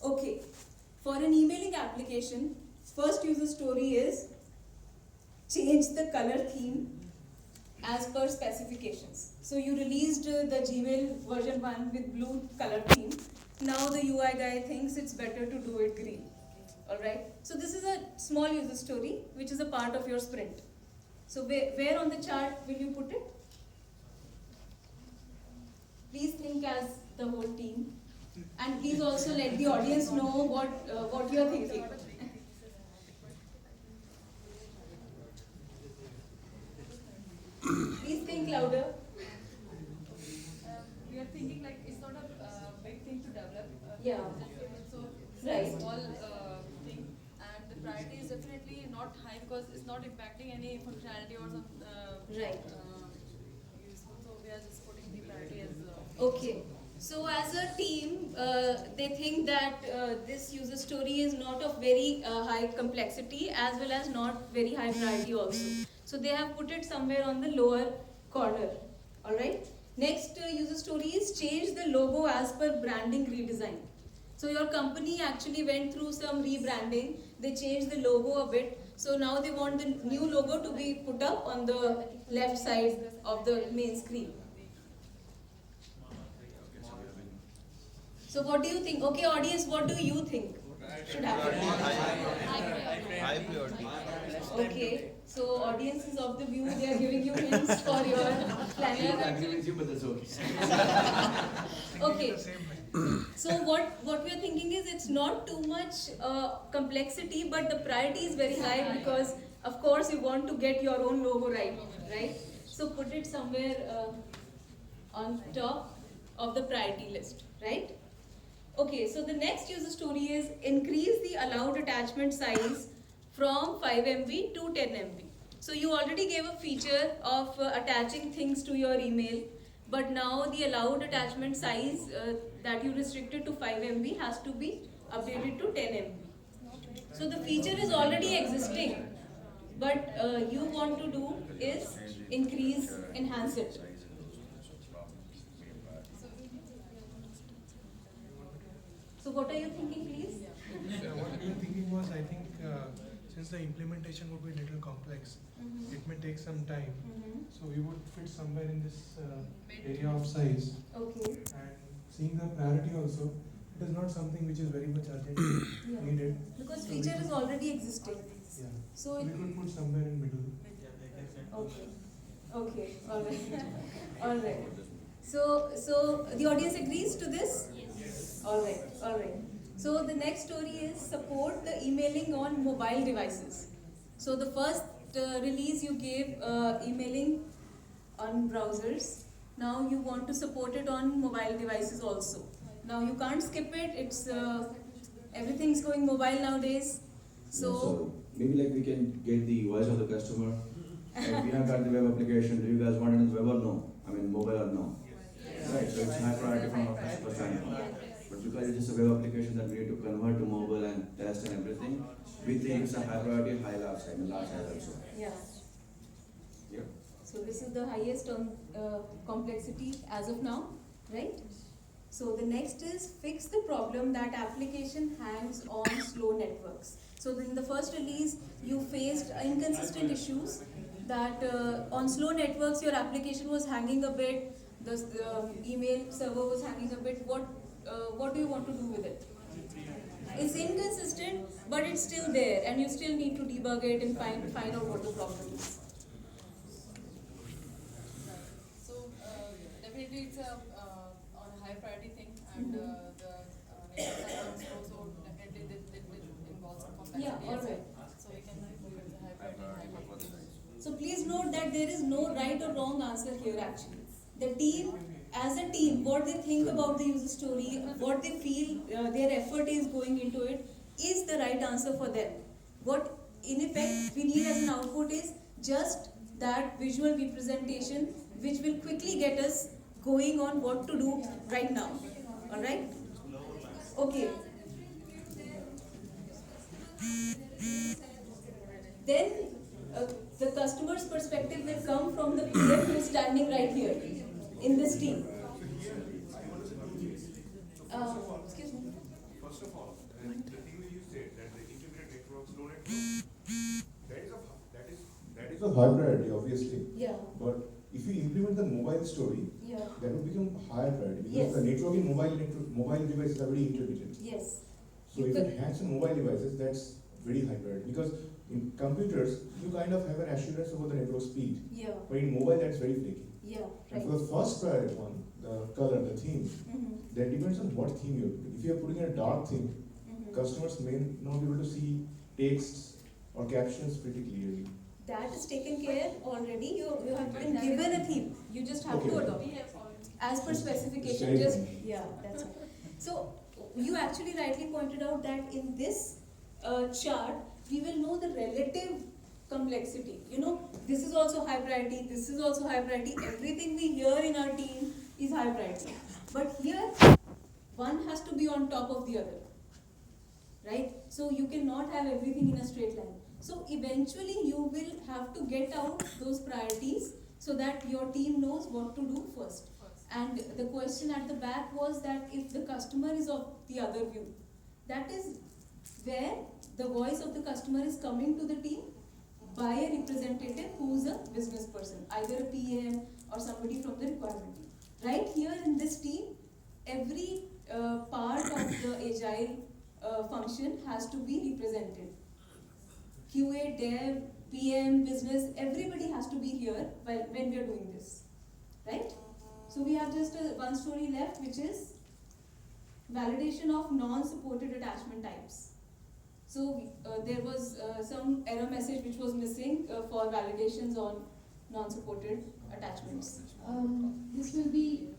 Okay, for an emailing application, first user story is change the color theme as per specifications. So you released the Gmail version 1 with blue color theme. Now the UI guy thinks it's better to do it green. Alright, so this is a small user story which is a part of your sprint. So where on the chart will you put it? Please think as the whole team, and please also let the audience know what you are thinking. Please think louder. We are thinking like it's not a big thing to develop. Yeah. So Right. it's a small thing, and the priority is definitely not high because it's not impacting any functionality or some. Right. Useful. So we are just putting the priority as. Okay. So as a team, they think that this user story is not of very high complexity as well as not very high priority also. So they have put it somewhere on the lower corner. Alright. Next user story is change the logo as per branding redesign. So your company actually went through some rebranding. They changed the logo a bit. So now they want the new logo to be put up on the left side of the main screen. So what do you think? Okay, audience, what do you think should happen? High priority. Okay, so audience is of the view, they are giving you hints for your planner. I agree with you, but that's okay. Okay, so what we are thinking is it's not too much complexity, but the priority is very high because of course you want to get your own logo right? So put it somewhere on top of the priority list, right? Okay, so the next user story is increase the allowed attachment size from 5 MB to 10 MB. So you already gave a feature of attaching things to your email, but now the allowed attachment size that you restricted to 5 MB has to be updated to 10 MB. So the feature is already existing, but you want to do is enhance it. So what are you thinking, please? What I'm thinking was, I think since the implementation would be a little complex, it may take some time. So we would fit somewhere in this area of size. Okay. And seeing the priority also, it is not something which is very much urgent needed. Because So feature is already existing. Yeah. So We it, could put somewhere in middle. okay. Okay. All right. All right. So the audience agrees to this? Yes. All right. All right. So the next story is support the emailing on mobile devices. So the first release you gave emailing on browsers. Now you want to support it on mobile devices also. Now you can't skip it. It's everything's going mobile nowadays. So maybe like we can get the voice of the customer. Like we have got the web application. Do you guys want it in the web or no? I mean mobile or no? Right. So it's high priority from our customer standpoint. But because it is a web application that we need to convert to mobile and test and everything, we think it's a high priority, high large size also. yeah. Yeah. So this is the highest on complexity as of now, right? So the next is fix the problem that application hangs on slow networks. So in the first release, you faced inconsistent issues that on slow networks your application was hanging a bit, the email server was hanging a bit. What do you want to do with it? It's inconsistent, but it's still there, and you still need to debug it and find out what the problem is. So definitely it's a on a high priority thing, and the network is also definitely it involves some complexity. Yeah, all right. So we can do it as a high priority. So please note that there is no right or wrong answer here actually. The team, as a team, what they think about the user story, what they feel their effort is going into it, is the right answer for them. What in effect we need as an output is just that visual representation which will quickly get us going on what to do right now. Alright? Okay. Then the customer's perspective will come from the PM who is standing right here in this team. Excuse me. first of all, the thing that you said, that the integrated networks, no network, that is a high priority, obviously. Yeah, But if you implement the mobile story, yeah, that will become higher priority Yes. because the networking mobile devices are very intermittent. yes. So You if could- it hangs on mobile devices, that's very high priority because in computers you kind of have an assurance over the network speed, Yeah, but in mobile that's very flaky. yeah, And right. for the first priority one, the color, the theme, Mm-hmm. that depends on what theme you're putting. If you're putting in a dark theme, Mm-hmm. customers may not be able to see texts or captions pretty clearly. That is taken care already. You have been given a theme. You just have to Okay. adopt as per specification. Same. Just yeah, that's it. So you actually rightly pointed out that in this chart we will know the relative complexity. You know, this is also high priority. This is also high priority. Everything we hear in our team is high priority. But here, one has to be on top of the other, right? So you cannot have everything in a straight line. So eventually you will have to get out those priorities so that your team knows what to do first. And the question at the back was that if the customer is of the other view, that is where the voice of the customer is coming to the team by a representative who is a business person, either a PM or somebody from the requirement team. Right here in this team, every part of the agile function has to be represented. QA, Dev, PM, business, everybody has to be here when we are doing this, right? So we have just one story left, which is validation of non-supported attachment types. So there was some error message which was missing for validations on non-supported attachments. This will be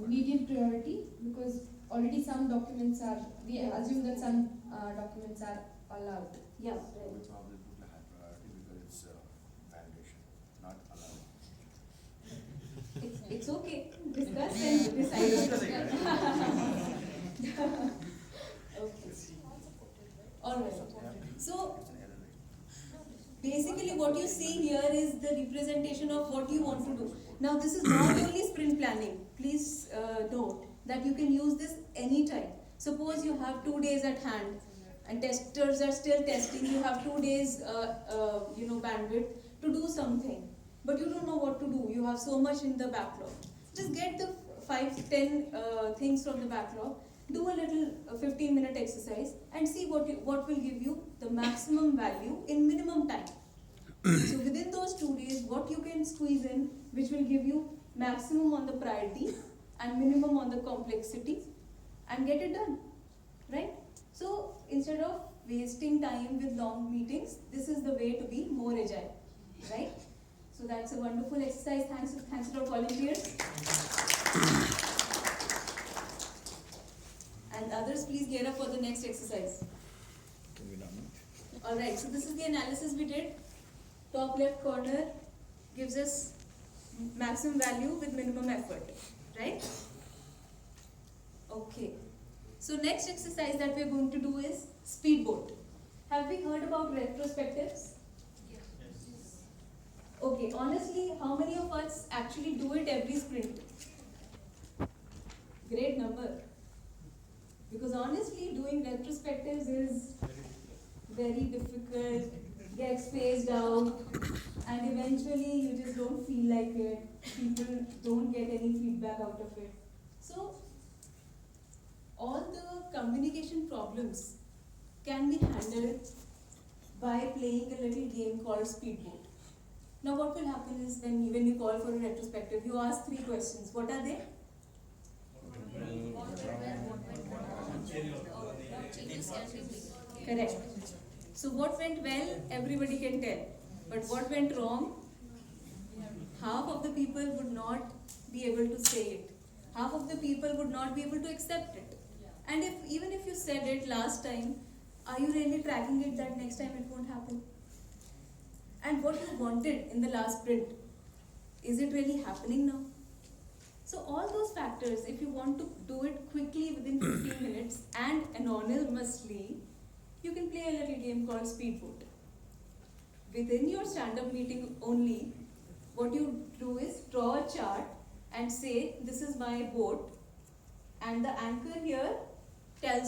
medium priority because already some documents are, we assume that some documents are allowed. Yeah, I would right. probably put a high priority because it's validation, not allowed. It's okay. Discuss and decide. Okay. All right. So basically, what you see here is the representation of what you want to do. Now, this is not only sprint planning. Please note that you can use this anytime. Suppose you have 2 days at hand, and testers are still testing. You have 2 days, bandwidth to do something, but you don't know what to do. You have so much in the backlog. Just get the 5-10 things from the backlog. Do a little 15-minute exercise and see what will give you the maximum value in minimum time. So within those 2 days, what you can squeeze in, which will give you maximum on the priority and minimum on the complexity, and get it done, right? So instead of wasting time with long meetings, this is the way to be more agile, right? So that's a wonderful exercise. Thanks a lot, volunteers. And others, please gear up for the next exercise. Can we done it? All right. So this is the analysis we did. Top left corner gives us maximum value with minimum effort, right? Okay. So next exercise that we are going to do is speedboat. Have we heard about retrospectives? Okay, honestly, how many of us actually do it every sprint? Great number. Because honestly, doing retrospectives is very difficult, gets phased out, and eventually you just don't feel like it. People don't get any feedback out of it. So, all the communication problems can be handled by playing a little game called Speedboat. Now what will happen is when you call for a retrospective, you ask 3 questions. What are they? Correct. So what went well, everybody can tell. But what went wrong, half of the people would not be able to say it. Half of the people would not be able to accept it. And even if you said it last time, are you really tracking it that next time it won't happen? And what you wanted in the last sprint, is it really happening now? So all those factors, if you want to do it quickly within 15 minutes and anonymously, you can play a little game called Speedboat. Within your stand-up meeting only, what you do is draw a chart and say, this is my boat, and the anchor here tells